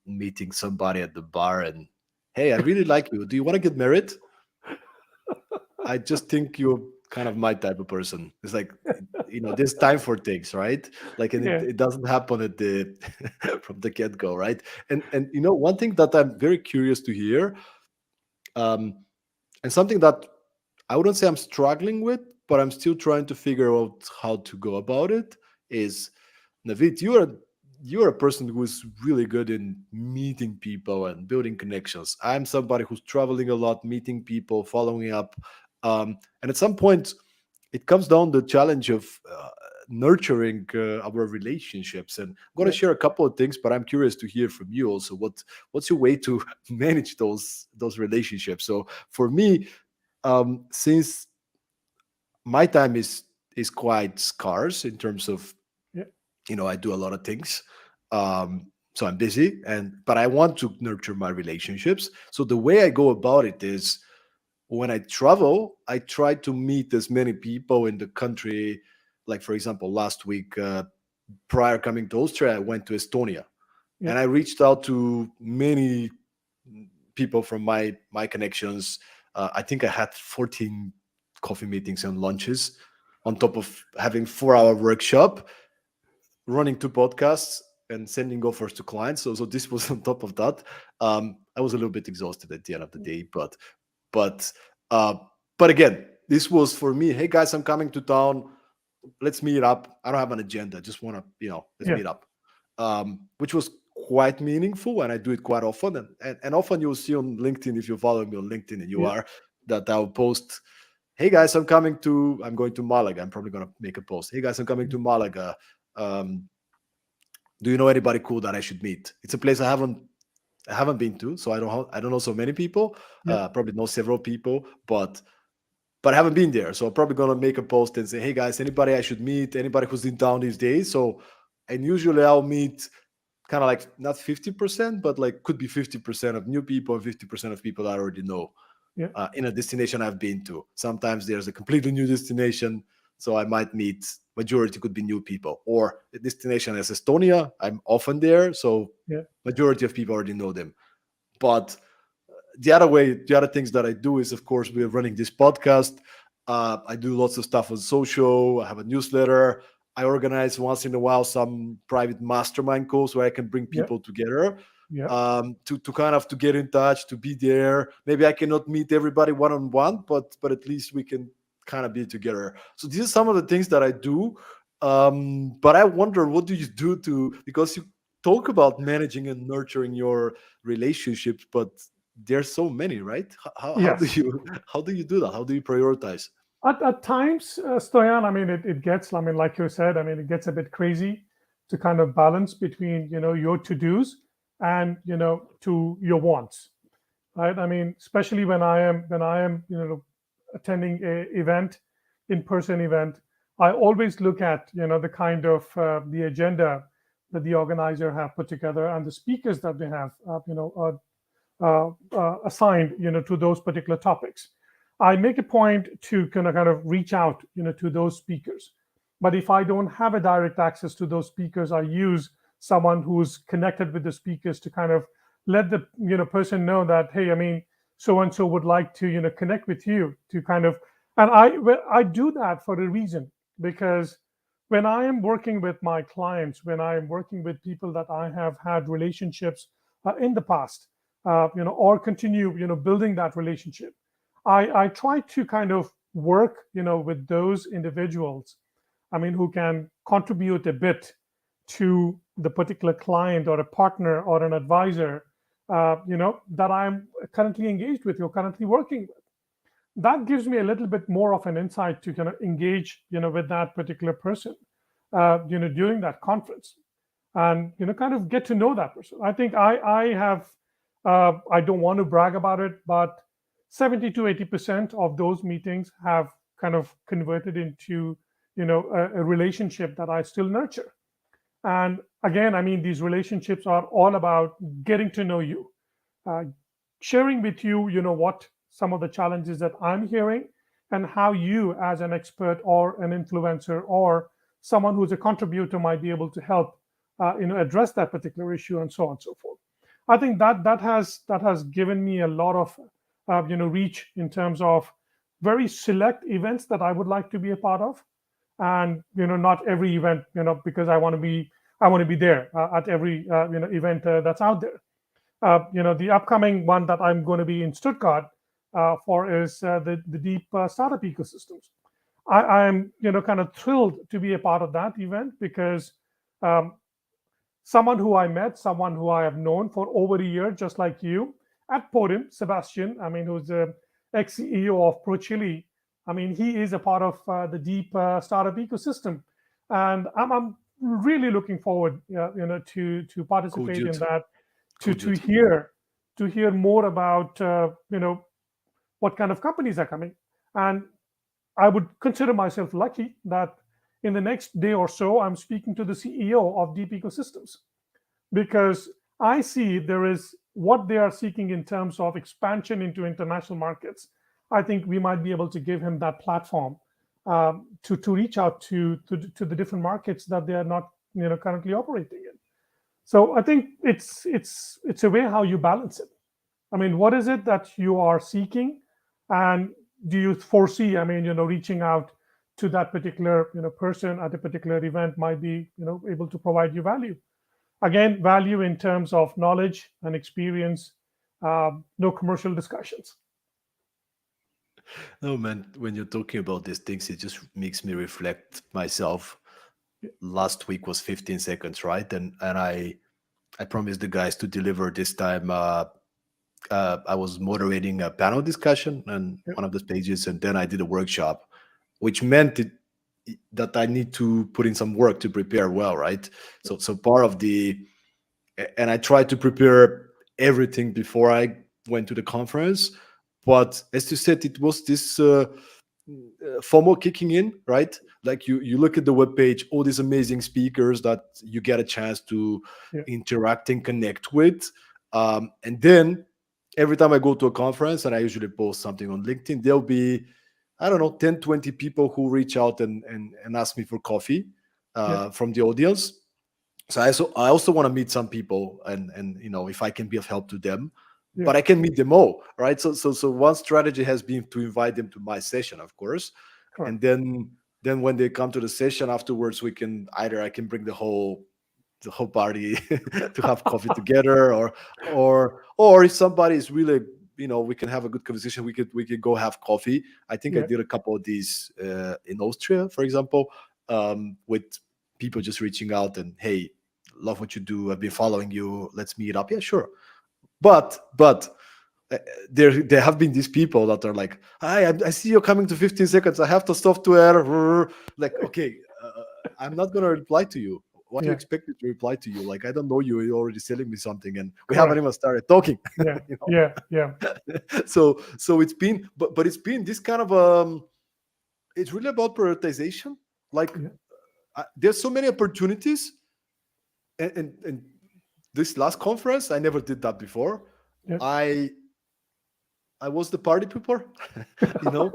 meeting somebody at the bar and, hey, I really like you. Do you want to get married? I just think you're kind of my type of person. It's like, there's time for things, right? Like, and it, Yeah. it doesn't happen at the from the get go, right? And one thing that I'm very curious to hear, um, and something that I wouldn't say I'm struggling with, but I'm still trying to figure out how to go about it, is, Navid, you're a person who's really good in meeting people and building connections. I'm somebody who's traveling a lot, meeting people, following up, and at some point, it comes down the challenge of nurturing our relationships. And I'm going to Yeah. share a couple of things, but I'm curious to hear from you also. What's your way to manage those relationships? So for me, Since my time is quite scarce in terms of, Yeah. I do a lot of things. So I'm busy, but I want to nurture my relationships. So the way I go about it is, when I travel, I try to meet as many people in the country. Like, for example, last week, prior coming to Austria, I went to Estonia, Yeah. and I reached out to many people from my connections. I think I had 14 coffee meetings and lunches, on top of having 4 hour workshop, running 2 podcasts, and sending offers to clients. So this was on top of that. I was a little bit exhausted at the end of the day, but uh, but again, this was for me. Hey guys, I'm coming to town. Let's meet up. I don't have an agenda. I just want to, let's Yeah. meet up. Which was quite meaningful, and I do it quite often. And often you'll see on LinkedIn, if you follow me on LinkedIn, and you Yeah. are, that I'll post, hey guys, I'm going to Malaga. I'm probably going to make a post. Hey guys, I'm coming to Malaga. Um, do you know anybody cool that I should meet? It's a place I haven't been to, so I don't know so many people. Yeah. Probably know several people, but I haven't been there. So I'm probably gonna make a post and say, hey guys, anybody I should meet, anybody who's in town these days. And usually I'll meet kind of like not 50%, but like could be 50% of new people and 50% of people I already know, Yeah. in a destination I've been to. Sometimes there's a completely new destination, so I might meet, majority could be new people. Or the destination is Estonia, I'm often there, so Yeah. majority of people already know them. But the other things that I do is, of course, we're running this podcast. I do lots of stuff on social. I have a newsletter. I organize once in a while some private mastermind calls where I can bring Yeah. people together, Yeah. to kind of to get in touch, to be there. Maybe I cannot meet everybody one on one, but at least we can kind of be together. So these are some of the things that I do. But I wonder, what do you do to, because you talk about managing and nurturing your relationships, but there's so many, right? How do Yes. you how do you do that? How do you prioritize? At times, Stoyan, I mean, it gets, I mean, like you said, I mean, it gets a bit crazy to kind of balance between, your to-dos and, to your wants, right? I mean, especially when I am, attending a event, in-person event, I always look at, the kind of the agenda that the organizer have put together and the speakers that they have, assigned, to those particular topics. I make a point to kind of reach out, to those speakers. But if I don't have a direct access to those speakers, I use someone who's connected with the speakers to kind of let the person know that, hey, I mean, so and so would like to connect with you to kind of, and I do that for a reason, because when I am working with my clients, when I am working with people that I have had relationships in the past, or continue, building that relationship, I try to kind of work, with those individuals, I mean, who can contribute a bit to the particular client or a partner or an advisor, that I'm currently engaged with or currently working with. That gives me a little bit more of an insight to kind of engage, with that particular person, during that conference, and kind of get to know that person. I think I have, I don't want to brag about it, but 70 to 80% of those meetings have kind of converted into a relationship that I still nurture. And again, I mean, these relationships are all about getting to know you, uh, sharing with you, what some of the challenges that I'm hearing, and how you, as an expert or an influencer or someone who's a contributor, might be able to help, address that particular issue, and so on and so forth. I think that has given me a lot of, reach in terms of very select events that I would like to be a part of, and not every event, because I want to be there at every event that's out there. The upcoming one that I'm going to be in Stuttgart for is the deep startup ecosystems. I'm kind of thrilled to be a part of that event, because um, someone who I met, someone who I have known for over a year, just like you, at Podium, Sebastian, I mean, who's the ex-CEO of ProChili. I mean, he is a part of the deep startup ecosystem, and I'm really looking forward, to Cool, participate in dude. that, to Cool, to dude. hear to hear more about what kind of companies are coming. And I would consider myself lucky that in the next day or so, I'm speaking to the CEO of Deep Ecosystems, because I see there is what they are seeking in terms of expansion into international markets. I think we might be able to give him that platform to reach out to the different markets that they are not currently operating in. So I think it's a way how you balance it. I mean, what is it that you are seeking, and do you foresee? I mean, reaching out to that particular person at a particular event might be able to provide you value. Again, value in terms of knowledge and experience. No commercial discussions. No, man, when you're talking about these things, it just makes me reflect myself. Last week was 15 seconds, right? And I promised the guys to deliver this time. I was moderating a panel discussion and Yeah, one of the stages, and then I did a workshop, which meant that I need to put in some work to prepare well, right? So part of and I tried to prepare everything before I went to the conference. But as you said, it was this FOMO kicking in, right? Like you look at the webpage, all these amazing speakers that you get a chance to yeah, interact and connect with. And then every time I go to a conference and I usually post something on LinkedIn, there'll be, I don't know, 10, 20 people who reach out and ask me for coffee yeah, from the audience. So I also want to meet some people, and if I can be of help to them, yeah. but I can meet them all, right? So one strategy has been to invite them to my session, of course, Correct. and then when they come to the session afterwards, we can either I can bring the whole party to have coffee together, or if somebody is really, we can have a good conversation. We could go have coffee. I think I Yeah, did a couple of these in Austria, for example, with people just reaching out and, hey, love what you do, I've been following you, let's meet up. Yeah, sure. But uh, there have been these people that are like, hi, I see you're coming to 15 seconds, I have the software. Like, okay, I'm not going to reply to you. What do you yeah. expect me to reply to you? Like, I don't know you, you're already selling me something and we haven't Correct. even started talking. Yeah, you yeah, yeah, know so it's been, but it's been this kind of it's really about prioritization. Like, yeah, there's so many opportunities, and this last conference I never did that before. yeah, I i was the party pooper. you know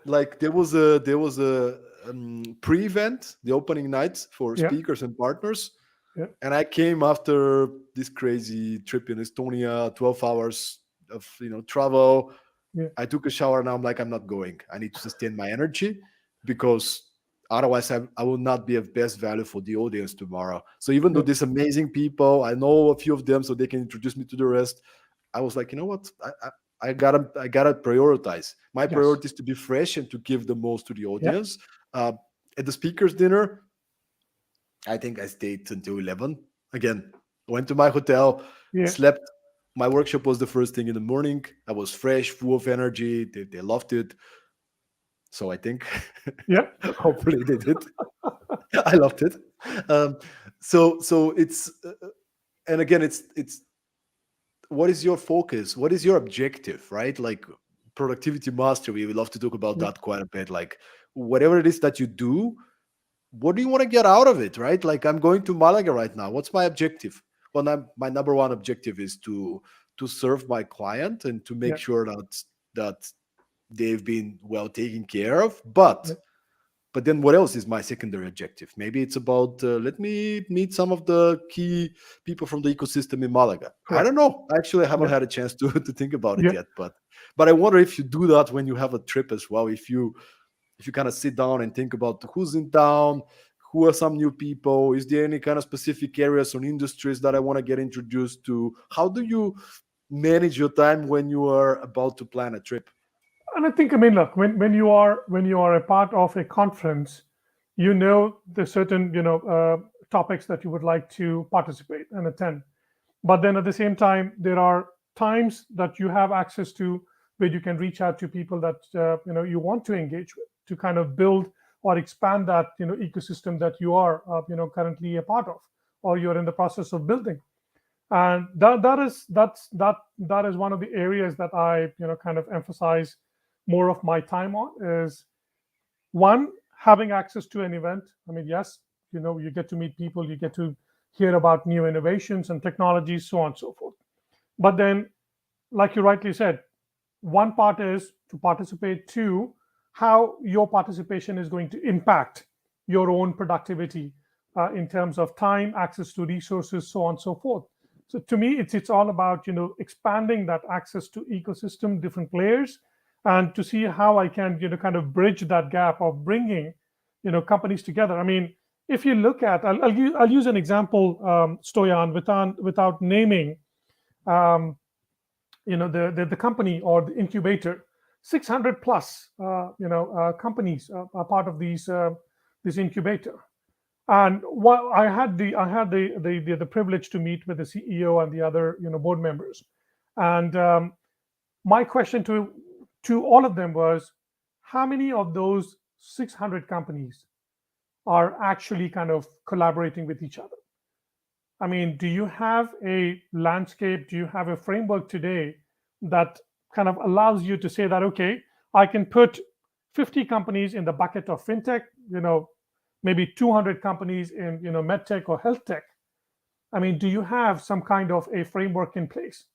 like there was a pre-event, the opening night for yeah, speakers and partners, yeah, and I came after this crazy trip in Estonia, 12 hours of travel. yeah. I took a shower. Now I'm like, I'm not going. I need to sustain my energy, because otherwise I will not be of best value for the audience tomorrow. So even though Yeah. these amazing people, I know a few of them, so they can introduce me to the rest. I was like, you know what? I gotta prioritize. My Yes. priority is to be fresh and to give the most to the Yeah. audience. Uh, at the speakers dinner, I think I stayed until 11. Again, went to my hotel, Yeah. slept. My workshop was the first thing in the morning. I was fresh, full of energy. They loved it. So I think Yeah. hopefully they did. I loved it. Um, so it's and again, it's what is your focus? What is your objective, right? Like productivity mastery. We love to talk about Yeah. that quite a bit. Like whatever it is that you do, what do you want to get out of it, right? Like I'm going to Malaga right now. What's my objective? Well, my number one objective is to serve my client and to make Yeah. sure that they've been well taken care of. But then what else is my secondary objective? Maybe it's about let me meet some of the key people from the ecosystem in Malaga. I don't Correct. know. Actually, I haven't Yeah. had a chance to think about it Yeah. yet. But I wonder if you do that when you have a trip as well. If you kind of sit down and think about who's in town, who are some new people, is there any kind of specific areas or industries that I want to get introduced to? How do you manage your time when you are about to plan a trip? And I think, I mean, look, when you are a part of a conference, the certain topics that you would like to participate and attend. But then at the same time, there are times that you have access to where you can reach out to people that you want to engage with to kind of build or expand that ecosystem that you are currently a part of, or you're in the process of building. And that is one of the areas that I kind of emphasize more of my time on. Is one, having access to an event. I mean, yes, you get to meet people, you get to hear about new innovations and technologies, so on and so forth. But then, like you rightly said, one part is to participate. Two, how your participation is going to impact your own productivity in terms of time, access to resources, so on and so forth. So to me, it's all about expanding that access to ecosystem, different players, and to see how I can kind of bridge that gap of bringing companies together. I mean, if you look at, I'll use an example, Stoyan, without naming um, the company or the incubator. 600 plus companies are part of this incubator. And what I had the privilege to meet with the CEO and the other board members. And my question to all of them was, how many of those 600 companies are actually kind of collaborating with each other? I mean, do you have a landscape? Do you have a framework today that kind of allows you to say that, okay, I can put 50 companies in the bucket of fintech, maybe 200 companies in, medtech or health tech? I mean, do you have some kind of a framework in place?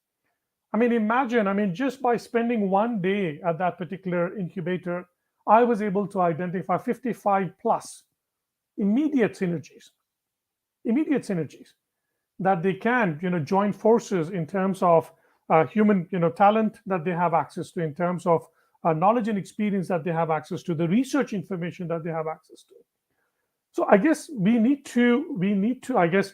I mean, imagine, I mean, just by spending one day at that particular incubator, I was able to identify 55 plus immediate synergies, immediate synergies that they can join forces in terms of human talent that they have access to, in terms of knowledge and experience that they have access to, the research information that they have access to. So I guess we need to I guess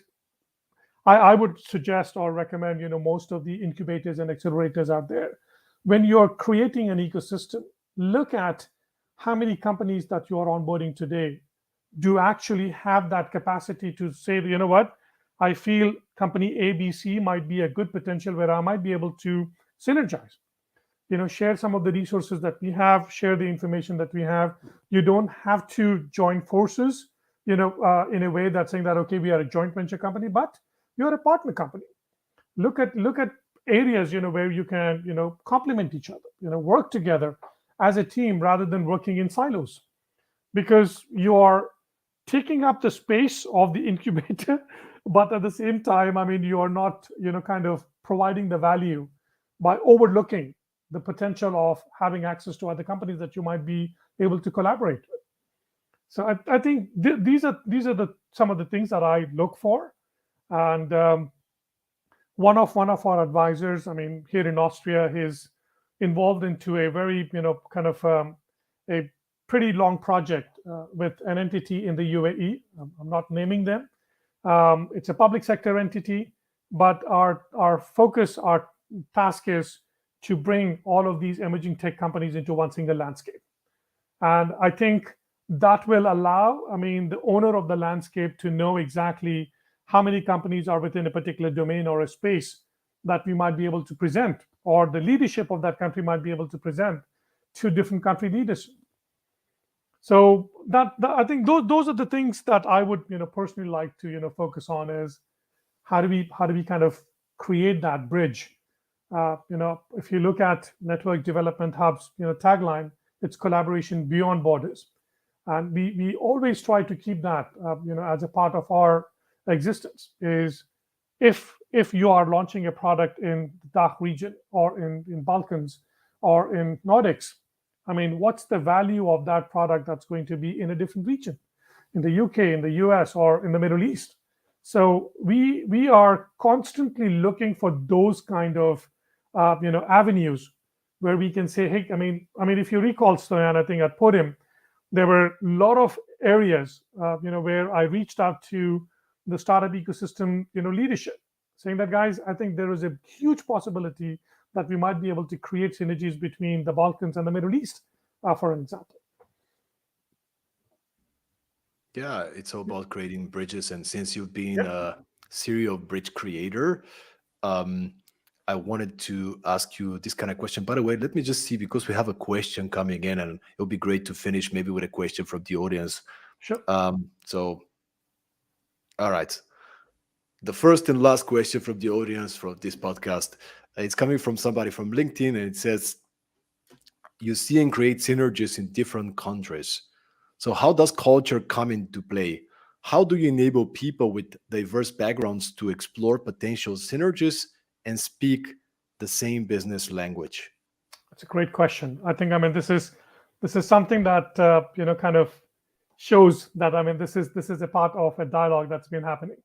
I would suggest or recommend most of the incubators and accelerators out there, when you're creating an ecosystem, look at how many companies that you are onboarding today do actually have that capacity to say, what, I feel company ABC might be a good potential where I might be able to synergize, share some of the resources that we have, share the information that we have. You don't have to join forces, in a way that's saying that, okay, we are a joint venture company, but you're a partner company. Look at areas, where you can, complement each other, work together as a team rather than working in silos, because you are taking up the space of the incubator, but at the same time, I mean, you are not, kind of providing the value by overlooking the potential of having access to other companies that you might be able to collaborate with. So I think these are the some of the things that I look for. And one of our advisors, I mean, here in Austria, he's involved into a very, kind of a pretty long project with an entity in the UAE. I'm not naming them. It's a public sector entity, but our focus, our task is to bring all of these emerging tech companies into one single landscape. And I think that will allow, I mean, the owner of the landscape to know exactly how many companies are within a particular domain or a space that we might be able to present, or the leadership of that country might be able to present to different country leaders. So I think those are the things that I would personally like to focus on, is how do we kind of create that bridge. If you look at network development hubs tagline, it's collaboration beyond borders, and we always try to keep that as a part of our existence. Is if you are launching a product in the DACH region, or in Balkans, or in Nordics, I mean, what's the value of that product that's going to be in a different region, in the UK, in the US, or in the Middle East? So we are constantly looking for those kind of avenues where we can say, hey, I mean, if you recall, Stoyan, I think at Podium, there were a lot of areas where I reached out to the startup ecosystem leadership, saying that, guys, I think there is a huge possibility that we might be able to create synergies between the Balkans and the Middle East, for an example. Yeah, it's all about creating bridges. And since you've been Yep. a serial bridge creator, um, I wanted to ask you this kind of question. By the way, let me just see, because we have a question coming in, and it'll be great to finish maybe with a question from the audience. Sure. So, all right. The first and last question from the audience from this podcast. It's coming from somebody from LinkedIn, and it says, "You see and create synergies in different countries. So, how does culture come into play? How do you enable people with diverse backgrounds to explore potential synergies and speak the same business language?" It's a great question. I think, I mean, this is something that kind of shows that, I mean, this is a part of a dialogue that's been happening.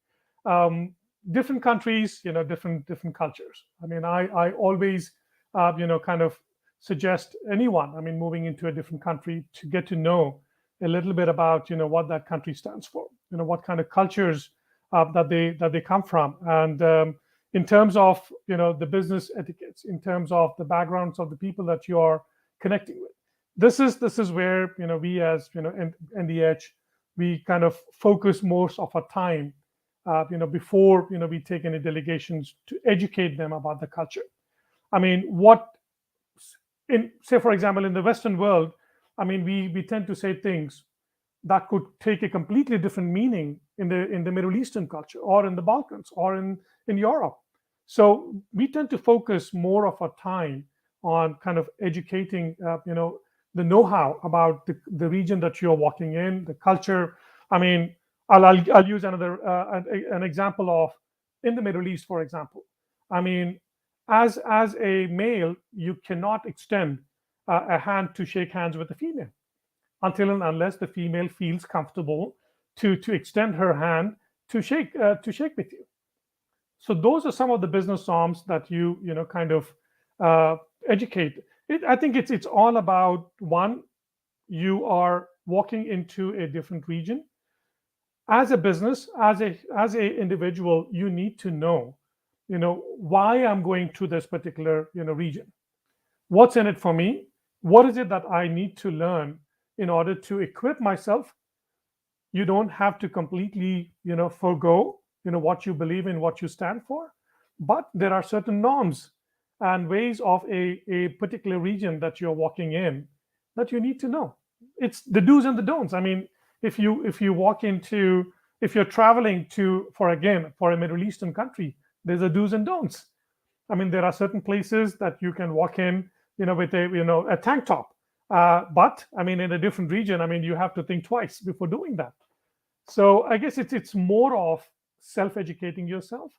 Um, Different countries, different cultures. I mean, I always kind of suggest anyone, I mean, moving into a different country to get to know a little bit about what that country stands for, what kind of cultures that they come from, and in terms of the business etiquettes, in terms of the backgrounds of the people that you are connecting with. This is where we as NDH, we kind of focus most of our time before we take any delegations to educate them about the culture. I mean, what in say for example in the Western world, I mean, we tend to say things that could take a completely different meaning in the Middle Eastern culture, or in the Balkans, or in Europe. So we tend to focus more of our time on kind of educating the know-how about the region that you're walking in, the culture. I mean, I'll use an example of in the Middle East, for example. I mean, as a male, you cannot extend a hand to shake hands with a female until and unless the female feels comfortable to extend her hand to shake with you. So those are some of the business norms that kind of uh, educate. I think it's all about, one, you are walking into a different region. As a business, as a individual, you need to know why I'm going to this particular region. What's in it for me? What is it that I need to learn in order to equip myself? You don't have to completely forgo what you believe in, what you stand for, but there are certain norms and ways of a particular region that you're walking in that you need to know. It's the do's and the don'ts. I mean, if you walk into, if you're traveling to, for a Middle Eastern country, there's a do's and don'ts. I mean, there are certain places that you can walk in, with a tank top. But I mean, in a different region, I mean, you have to think twice before doing that. So I guess it's more of self-educating yourself.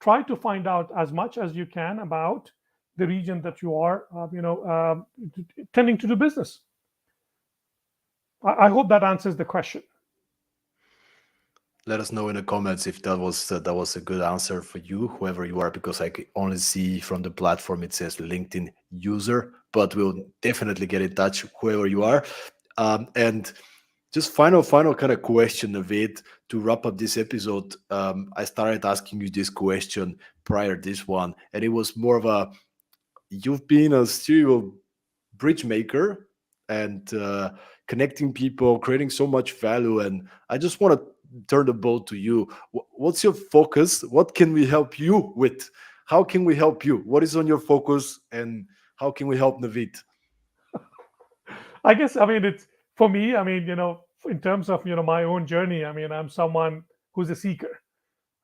Try to find out as much as you can about the region that you are, tending to do business. I hope that answers the question. Let us know in the comments if that was a good answer for you, whoever you are, because I can only see from the platform it says LinkedIn user, but we'll definitely get in touch whoever you are. And just final kind of question, Naveed, to wrap up this episode. I started asking you this question prior to this one, and it was more of a, you've been a serial bridge maker and connecting people, creating so much value. And I just want to turn the ball to you. What's your focus? What can we help you with? How can we help you? What is on your focus, and how can we help Naveed? I guess, I mean, it's for me. I mean, in terms of my own journey, I mean, I'm someone who's a seeker.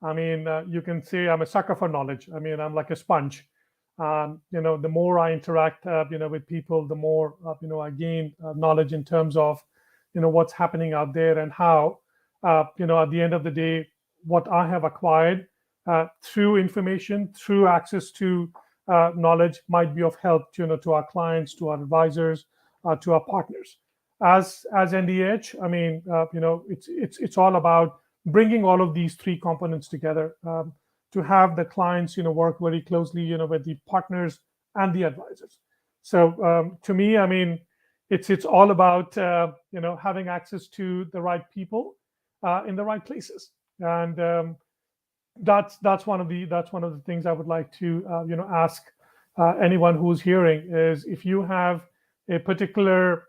I mean, you can say I'm a sucker for knowledge. I mean, I'm like a sponge. The more I interact, with people, the more I gain knowledge in terms of what's happening out there, and how at the end of the day, what I have acquired through information, through access to knowledge, might be of help to our clients, to our advisors, to our partners. As NDH, I mean, it's all about bringing all of these three components together, to have the clients work very closely with the partners and the advisors. So to me, I mean, it's all about having access to the right people in the right places. And that's one of the things I would like to ask anyone who's hearing, is if you have a particular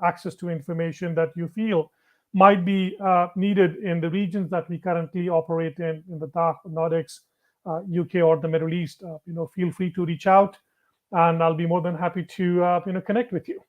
access to information that you feel might be needed in the regions that we currently operate in the DACH, Nordics, UK, or the Middle East, feel free to reach out, and I'll be more than happy to connect with you.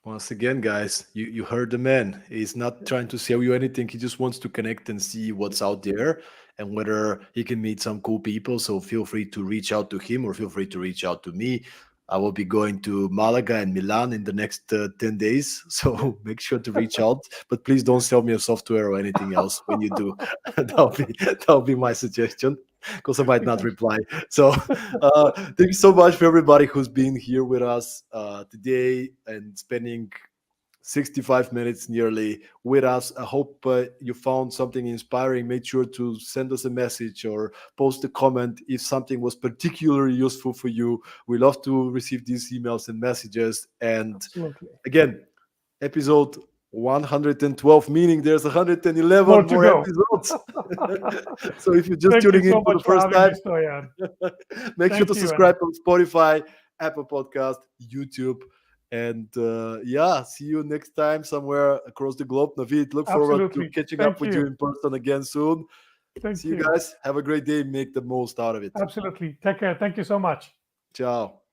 Once again, guys, you heard the man. He's not trying to sell you anything. He just wants to connect and see what's out there and whether he can meet some cool people. So feel free to reach out to him or feel free to reach out to me. I will be going to Malaga and Milan in the next 10 days. So make sure to reach out. But please don't sell me a software or anything else when you do. That'll be my suggestion because I might not Exactly. reply. So thank you so much for everybody who's been here with us today and spending 65 minutes nearly with us. I hope you found something inspiring. Make sure to send us a message or post a comment if something was particularly useful for you. We love to receive these emails and messages. And Absolutely. again, episode 112, meaning there's 111 More to more go. episodes. So if you're just Thank you tuning in so for the much for first having me, time, Stoyan. make sure to Thank you. And subscribe on Spotify, Apple Podcast, YouTube. And yeah, see you next time somewhere across the globe. Naveed, look forward to absolutely. catching up Thank with you you. in person again soon. See Thank you you. guys. Have a great day. Make the most out of it. Absolutely. Take care. Thank you so much. Ciao.